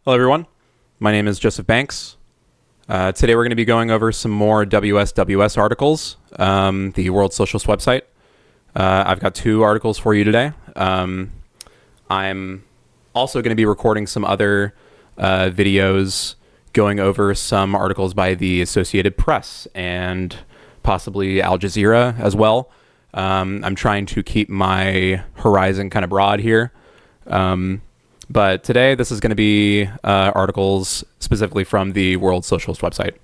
Hello, everyone. My name is Joseph Banks. Today we're going to be going over some more WSWS articles, the World Socialist website. I've got 2 articles for you today. I'm also going to be recording some other videos going over some articles by the Associated Press and possibly Al Jazeera as well. I'm trying to keep my horizon kind of broad here. But today, this is going to be articles specifically from the World Socialist website.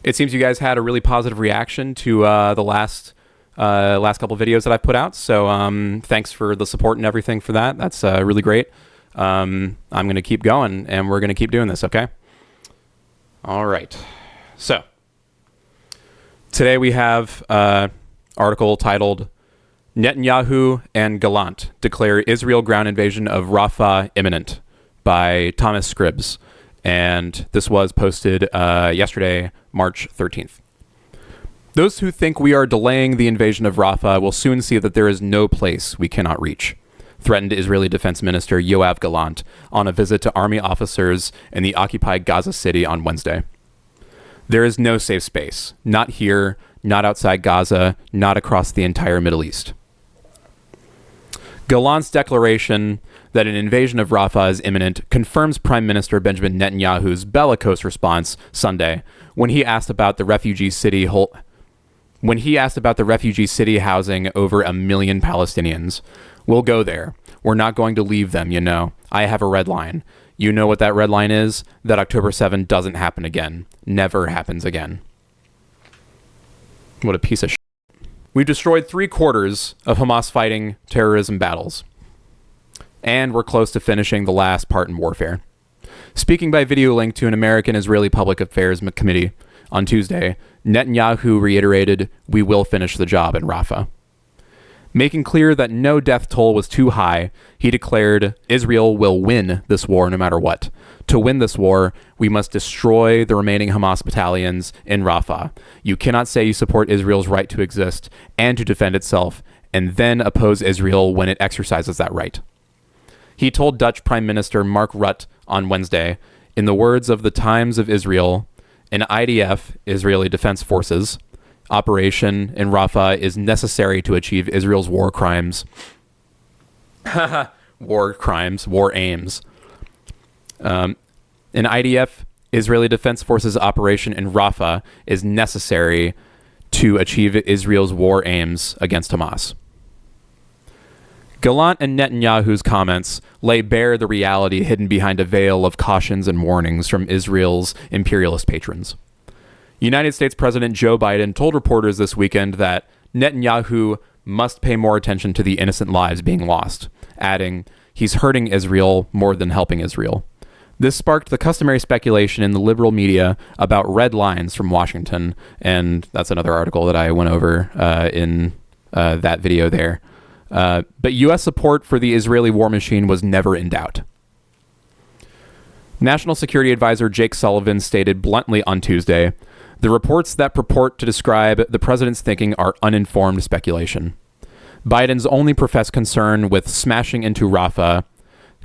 It seems you guys had a really positive reaction to the last couple videos that I've put out. So thanks for the support and everything for that. That's really great. I'm going to keep going, and we're going to keep doing this, okay? All right. So today we have an article titled Netanyahu and Gallant declare Israel ground invasion of Rafah imminent by Thomas Scribbs. And this was posted yesterday, March 13th. Those who think we are delaying the invasion of Rafah will soon see that there is no place we cannot reach, threatened Israeli Defense Minister Yoav Gallant on a visit to army officers in the occupied Gaza City on Wednesday. There is no safe space, not here, not outside Gaza, not across the entire Middle East. Gallant's declaration that an invasion of Rafah is imminent confirms Prime Minister Benjamin Netanyahu's bellicose response Sunday when he asked about the refugee city housing over 1 million Palestinians. We'll go there. We're not going to leave them, you know. I have a red line. You know what that red line is? That October 7 doesn't happen again. Never happens again. What a piece of shit. We've destroyed 3/4 of Hamas fighting terrorism battles. And we're close to finishing the last part in warfare. Speaking by video link to an American-Israeli Public Affairs Committee on Tuesday, Netanyahu reiterated, "We will finish the job in Rafah." Making clear that no death toll was too high, he declared, Israel will win this war no matter what. To win this war, we must destroy the remaining Hamas battalions in Rafah. You cannot say you support Israel's right to exist and to defend itself, and then oppose Israel when it exercises that right. He told Dutch Prime Minister Mark Rutte on Wednesday, in the words of the Times of Israel, an IDF, Israeli Defense Forces, operation in Rafah is necessary to achieve Israel's war aims. An IDF, Israeli Defense Forces operation in Rafah is necessary to achieve Israel's war aims against Hamas. Gallant and Netanyahu's comments lay bare the reality hidden behind a veil of cautions and warnings from Israel's imperialist patrons. United States President Joe Biden told reporters this weekend that Netanyahu must pay more attention to the innocent lives being lost, adding, he's hurting Israel more than helping Israel. This sparked the customary speculation in the liberal media about red lines from Washington, and that's another article that I went over in that video there. But U.S. support for the Israeli war machine was never in doubt. National Security Advisor Jake Sullivan stated bluntly on Tuesday, the reports that purport to describe the president's thinking are uninformed speculation. Biden's only professed concern with smashing into Rafah,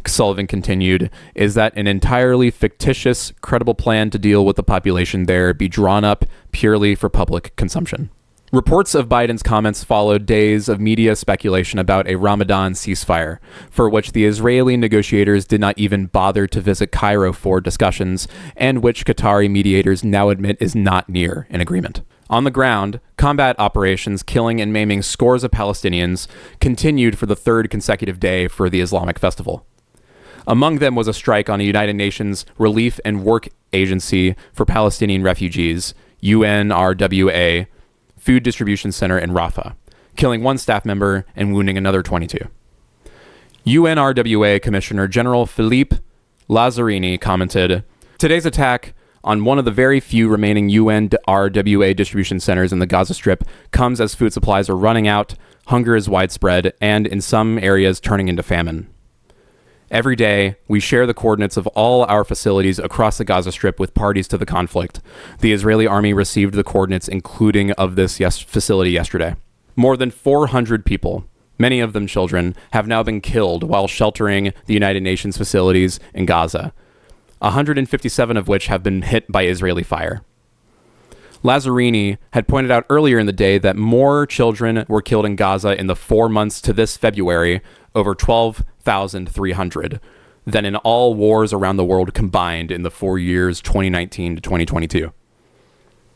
Sullivan continued, is that an entirely fictitious, credible plan to deal with the population there be drawn up purely for public consumption. Reports of Biden's comments followed days of media speculation about a Ramadan ceasefire, for which the Israeli negotiators did not even bother to visit Cairo for discussions, and which Qatari mediators now admit is not near an agreement. On the ground, combat operations killing and maiming scores of Palestinians continued for the 3rd consecutive day for the Islamic festival. Among them was a strike on a United Nations Relief and Work Agency for Palestinian Refugees, UNRWA, food distribution center in Rafah, killing 1 staff member and wounding another 22. UNRWA Commissioner General Philippe Lazzarini commented, today's attack on one of the very few remaining UNRWA distribution centers in the Gaza Strip comes as food supplies are running out, hunger is widespread, and in some areas turning into famine. Every day, we share the coordinates of all our facilities across the Gaza Strip with parties to the conflict. The Israeli army received the coordinates including of this facility yesterday. More than 400 people, many of them children, have now been killed while sheltering the United Nations facilities in Gaza. 157 of which have been hit by Israeli fire. Lazzarini had pointed out earlier in the day that more children were killed in Gaza in the 4 months to this February, over 12,300, than in all wars around the world combined in the 4 years 2019 to 2022.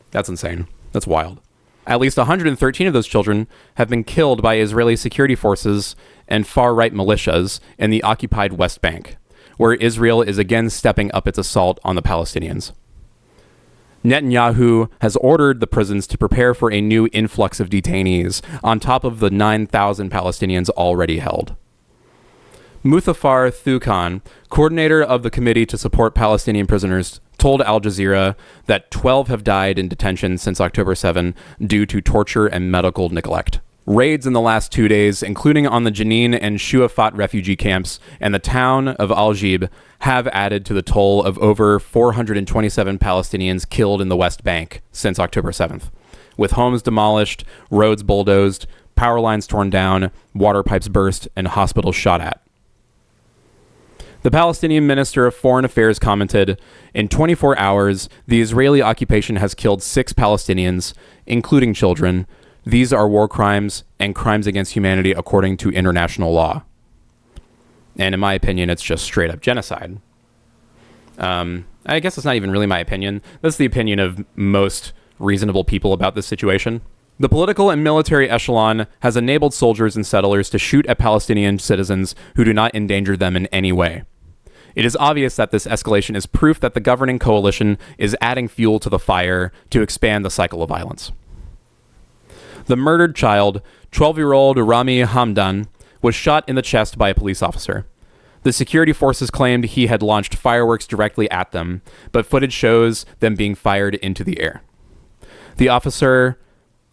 That's insane. That's wild. At least 113 of those children have been killed by Israeli security forces and far-right militias in the occupied West Bank, where Israel is again stepping up its assault on the Palestinians. Netanyahu has ordered the prisons to prepare for a new influx of detainees on top of the 9,000 Palestinians already held. Muzaffar Thukan, coordinator of the Committee to Support Palestinian Prisoners, told Al Jazeera that 12 have died in detention since October 7 due to torture and medical neglect. Raids in the last 2 days, including on the Jenin and Shuafat refugee camps and the town of Al-Jib, have added to the toll of over 427 Palestinians killed in the West Bank since October 7th, with homes demolished, roads bulldozed, power lines torn down, water pipes burst, and hospitals shot at. The Palestinian Minister of Foreign Affairs commented, "In 24 hours, the Israeli occupation has killed 6 Palestinians, including children. These are war crimes and crimes against humanity according to international law." And in my opinion, it's just straight up genocide. I guess it's not even really my opinion. That's the opinion of most reasonable people about this situation. The political and military echelon has enabled soldiers and settlers to shoot at Palestinian citizens who do not endanger them in any way. It is obvious that this escalation is proof that the governing coalition is adding fuel to the fire to expand the cycle of violence. The murdered child, 12-year-old Rami Hamdan, was shot in the chest by a police officer. The security forces claimed he had launched fireworks directly at them, but footage shows them being fired into the air. The officer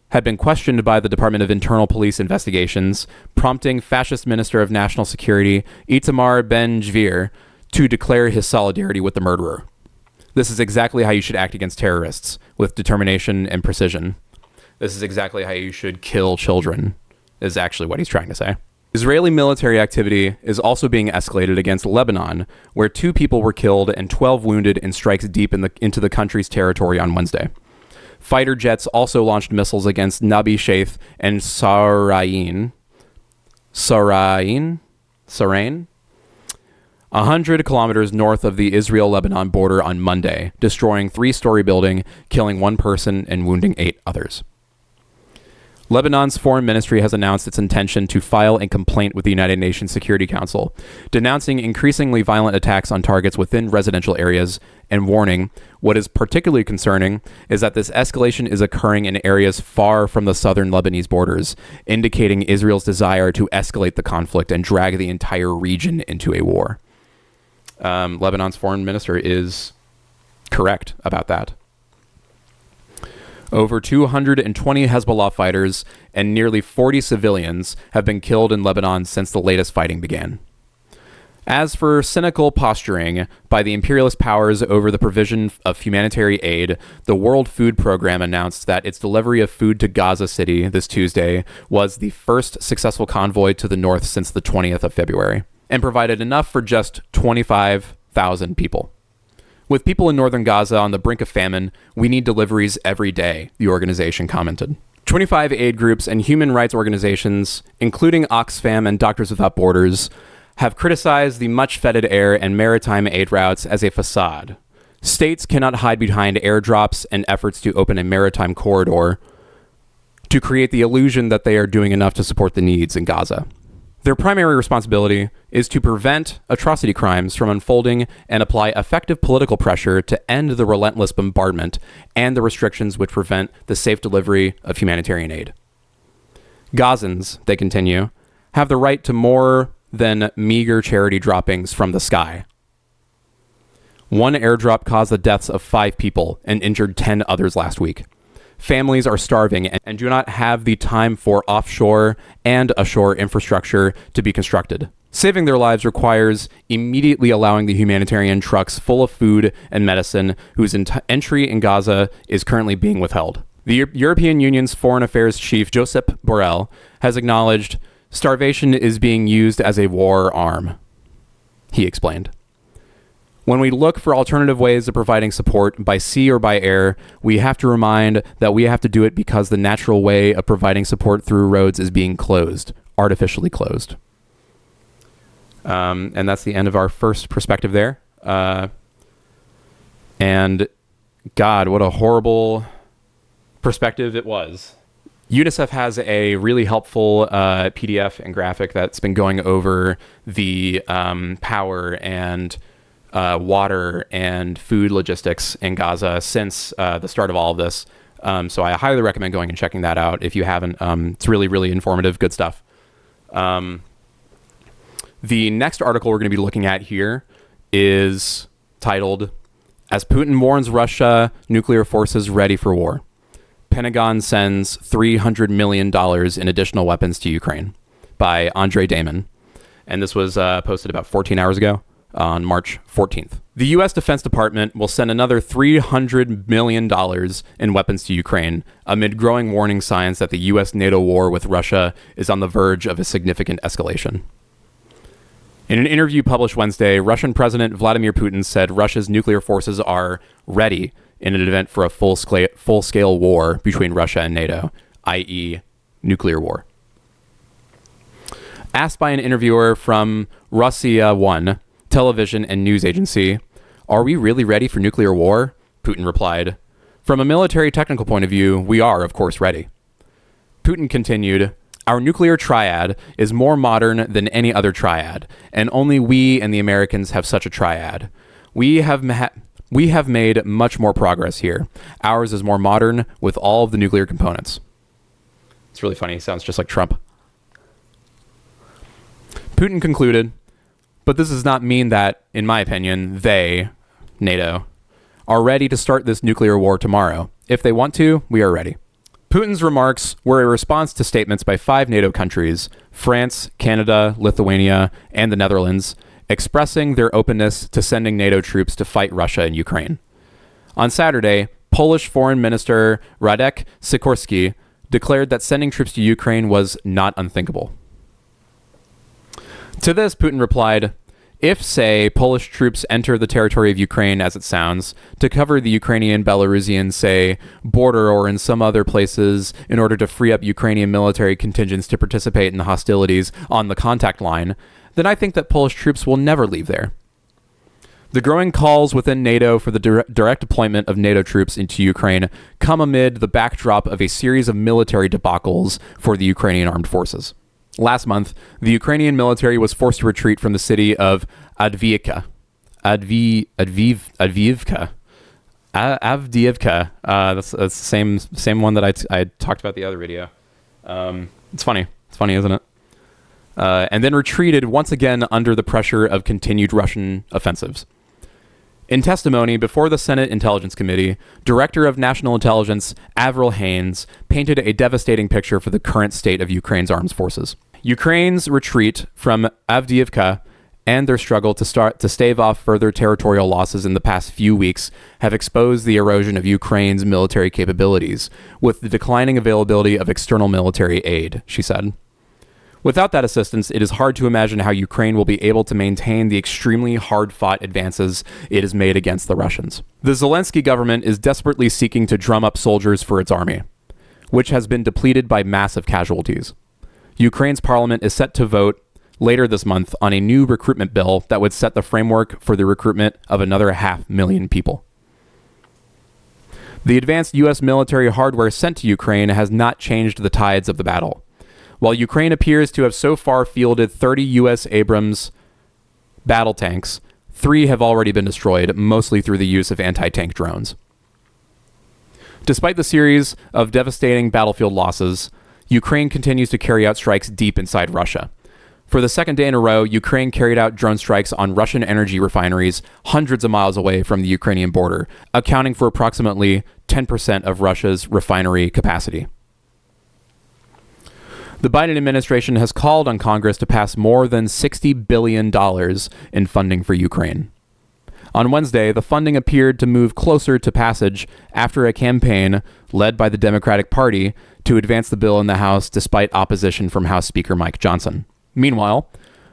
had been questioned by the Department of Internal Police Investigations, prompting Fascist Minister of National Security Itamar Ben-Gvir to declare his solidarity with the murderer. This is exactly how you should act against terrorists, with determination and precision. This is exactly how you should kill children, is actually what he's trying to say. Israeli military activity is also being escalated against Lebanon, where 2 people were killed and 12 wounded in strikes deep into the country's territory on Wednesday. Fighter jets also launched missiles against Nabi Sheikh and Sarain, 100 kilometers north of the Israel-Lebanon border on Monday, destroying 3-story building, killing 1 person and wounding 8 others. Lebanon's foreign ministry has announced its intention to file a complaint with the United Nations Security Council, denouncing increasingly violent attacks on targets within residential areas and warning, what is particularly concerning is that this escalation is occurring in areas far from the southern Lebanese borders, indicating Israel's desire to escalate the conflict and drag the entire region into a war. Lebanon's foreign minister is correct about that. Over 220 Hezbollah fighters and nearly 40 civilians have been killed in Lebanon since the latest fighting began. As for cynical posturing by the imperialist powers over the provision of humanitarian aid, the World Food Program announced that its delivery of food to Gaza City this Tuesday was the first successful convoy to the north since the 20th of February, and provided enough for just 25,000 people. With people in northern Gaza on the brink of famine, we need deliveries every day, the organization commented. 25 aid groups and human rights organizations, including Oxfam and Doctors Without Borders, have criticized the much-feted air and maritime aid routes as a facade. States cannot hide behind airdrops and efforts to open a maritime corridor to create the illusion that they are doing enough to support the needs in Gaza. Their primary responsibility is to prevent atrocity crimes from unfolding and apply effective political pressure to end the relentless bombardment and the restrictions which prevent the safe delivery of humanitarian aid. Gazans, they continue, have the right to more than meager charity droppings from the sky. One airdrop caused the deaths of 5 people and injured 10 others last week. Families are starving and do not have the time for offshore and ashore infrastructure to be constructed. Saving their lives requires immediately allowing the humanitarian trucks full of food and medicine whose entry in Gaza is currently being withheld. The European Union's Foreign Affairs Chief Josep Borrell has acknowledged starvation is being used as a war arm, he explained. When we look for alternative ways of providing support by sea or by air, we have to remind that we have to do it because the natural way of providing support through roads is being closed, artificially closed. And that's the end of our first perspective there. And God, what a horrible perspective it was. UNICEF has a really helpful PDF and graphic that's been going over the power and water and food logistics in Gaza since the start of all of this. So I highly recommend going and checking that out if you haven't. It's really, really informative, good stuff. The next article we're going to be looking at here is titled, "As Putin Warns Russia, Nuclear Forces Ready for War. Pentagon Sends $300 million in additional weapons to Ukraine," by Andre Damon. And this was posted about 14 hours ago on March 14th. The U.S. Defense Department will send another $300 million in weapons to Ukraine amid growing warning signs that the U.S.-NATO war with Russia is on the verge of a significant escalation. In an interview published Wednesday, Russian President Vladimir Putin said Russia's nuclear forces are ready in an event for a full-scale war between Russia and NATO, i.e. nuclear war. Asked by an interviewer from Rossiya 1 television and news agency, "Are we really ready for nuclear war?" Putin replied, "From a military technical point of view, we are, of course, ready." Putin continued, "Our nuclear triad is more modern than any other triad, and only we and the Americans have such a triad. We have made much more progress here. Ours is more modern with all of the nuclear components." It's really funny. He sounds just like Trump. Putin concluded, "But this does not mean that, in my opinion, they, NATO, are ready to start this nuclear war tomorrow. If they want to, we are ready." Putin's remarks were a response to statements by 5 NATO countries, France, Canada, Lithuania, and the Netherlands, expressing their openness to sending NATO troops to fight Russia in Ukraine. On Saturday, Polish Foreign Minister Radek Sikorski declared that sending troops to Ukraine was not unthinkable. To this, Putin replied, "If, say, Polish troops enter the territory of Ukraine, as it sounds, to cover the Ukrainian-Belarusian, say, border or in some other places in order to free up Ukrainian military contingents to participate in the hostilities on the contact line, then I think that Polish troops will never leave there. The growing calls within NATO for the direct deployment of NATO troops into Ukraine come amid the backdrop of a series of military debacles for the Ukrainian armed forces. Last month, the Ukrainian military was forced to retreat from the city of Avdiivka. That's the same one that I talked about the other video. It's funny. It's funny, isn't it? And then retreated once again under the pressure of continued Russian offensives. In testimony before the Senate Intelligence Committee, Director of National Intelligence Avril Haines painted a devastating picture for the current state of Ukraine's armed forces. Ukraine's retreat from Avdiivka and their struggle to stave off further territorial losses in the past few weeks have exposed the erosion of Ukraine's military capabilities, with the declining availability of external military aid, she said. Without that assistance, it is hard to imagine how Ukraine will be able to maintain the extremely hard-fought advances it has made against the Russians. The Zelensky government is desperately seeking to drum up soldiers for its army, which has been depleted by massive casualties. Ukraine's parliament is set to vote later this month on a new recruitment bill that would set the framework for the recruitment of another 500,000 people. The advanced U.S. military hardware sent to Ukraine has not changed the tides of the battle. While Ukraine appears to have so far fielded 30 U.S. Abrams battle tanks, 3 have already been destroyed, mostly through the use of anti-tank drones. Despite the series of devastating battlefield losses, Ukraine continues to carry out strikes deep inside Russia. For the second day in a row, Ukraine carried out drone strikes on Russian energy refineries hundreds of miles away from the Ukrainian border, accounting for approximately 10% of Russia's refinery capacity. The Biden administration has called on Congress to pass more than $60 billion in funding for Ukraine. On Wednesday, the funding appeared to move closer to passage after a campaign led by the Democratic Party to advance the bill in the House despite opposition from House Speaker Mike Johnson. Meanwhile,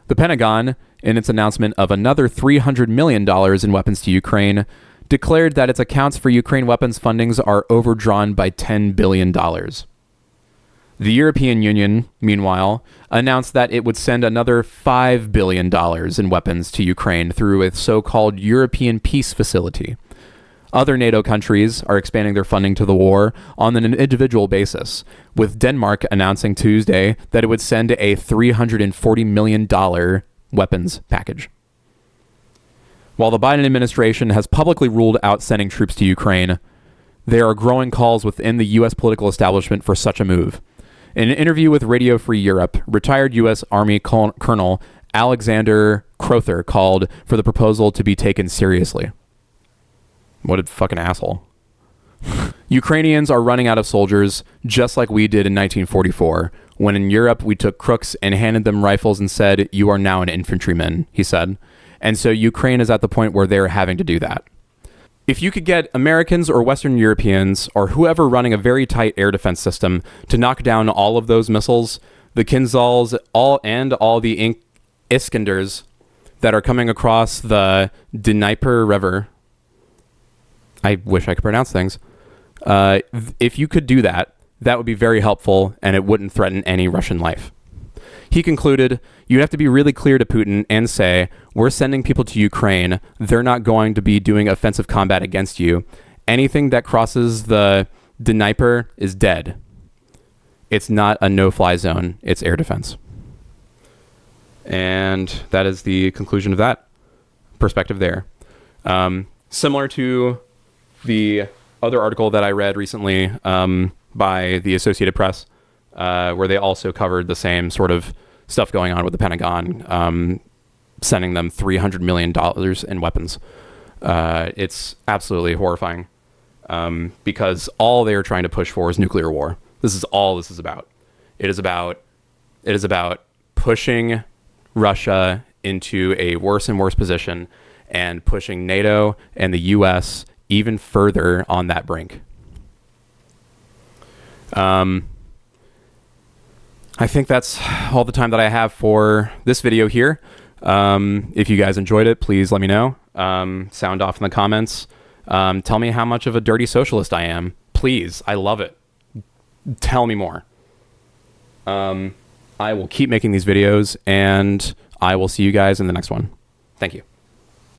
The Pentagon, in its announcement of another $300 million in weapons to Ukraine, declared that its accounts for Ukraine weapons fundings are overdrawn by $10 billion. The European Union, meanwhile, announced that it would send another $5 billion in weapons to Ukraine through a so-called European Peace Facility. Other NATO countries are expanding their funding to the war on an individual basis, with Denmark announcing Tuesday that it would send a $340 million weapons package. While the Biden administration has publicly ruled out sending troops to Ukraine, there are growing calls within the U.S. political establishment for such a move. In an interview with Radio Free Europe, retired U.S. Army Colonel Alexander Crowther called for the proposal to be taken seriously. What a fucking asshole. Ukrainians are running out of soldiers, just like we did in 1944, when in Europe we took crooks and handed them rifles and said, "You are now an infantryman," he said. And so Ukraine is at the point where they're having to do that. If you could get Americans or Western Europeans or whoever running a very tight air defense system to knock down all of those missiles, the Kinzhals, all the Iskanders that are coming across the Dnieper River, I wish I could pronounce things. If you could do that, that would be very helpful and it wouldn't threaten any Russian life. He concluded, "You'd have to be really clear to Putin and say, we're sending people to Ukraine. They're not going to be doing offensive combat against you. Anything that crosses the Dnieper is dead. It's not a no-fly zone. It's air defense." And that is the conclusion of that perspective there. Similar to the other article that I read recently by the Associated Press, where they also covered the same sort of stuff going on with the Pentagon, sending them $300 million in weapons. It's absolutely horrifying because all they are trying to push for is nuclear war. This is all this is about. It is about pushing Russia into a worse and worse position and pushing NATO and the U.S. even further on that brink. I think that's all the time that I have for this video here. If you guys enjoyed it, please let me know. Sound off in the comments. Tell me how much of a dirty socialist I am. Please, I love it. Tell me more. I will keep making these videos, and I will see you guys in the next one. Thank you.